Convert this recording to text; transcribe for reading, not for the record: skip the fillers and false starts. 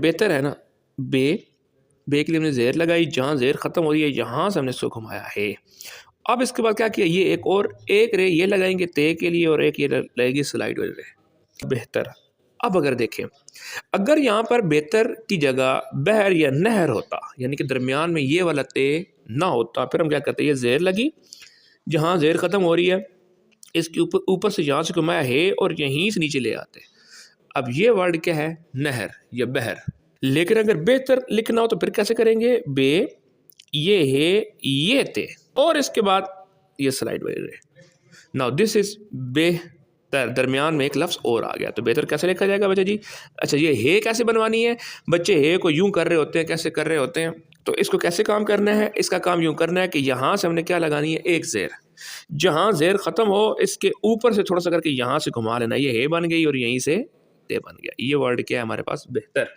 बेहतर है ना, बे के लिए हमने ज़ेर लगाई, जहाँ ज़ेर ख़त्म हो रही है यहाँ से हमने इसको घुमाया है। अब इसके बाद क्या किया, ये एक रे ये लगाएंगे ते के लिए और एक ये लगेगी स्लाइड वाली रे। बेहतर। अब अगर देखें, अगर यहाँ पर बेहतर की जगह बहर या नहर होता, यानी कि दरमियान में ये वाला ते ना होता, फिर हम क्या करते, ये ज़ेर लगी, जहाँ ज़ेर ख़त्म हो रही है इसके ऊपर से यहाँ से घुमाया है और यहीं से नीचे ले आते। अब ये वर्ड क्या है, नहर या बहर। लेकिन अगर बेहतर लिखना हो तो फिर कैसे करेंगे, बे ये है ये थे और इसके बाद ये स्लाइड वाली रे। नाउ दिस इज बेहतर, दरमियान में एक लफ्ज़ और आ गया, तो बेहतर कैसे लिखा जाएगा बच्चे जी। अच्छा, ये है कैसे बनवानी है, बच्चे है को यूं कर रहे होते हैं, कैसे कर रहे होते हैं, तो इसको कैसे काम करना है, इसका काम यूं करना है कि यहाँ से हमने क्या लगानी है, एक ज़ेर, जहाँ ज़ेर ख़त्म हो इसके ऊपर से थोड़ा सा करके यहाँ से घुमा लेना, ये है बन गई और यहीं से ते बन गया। ये वर्ड क्या है हमारे पास, बेहतर।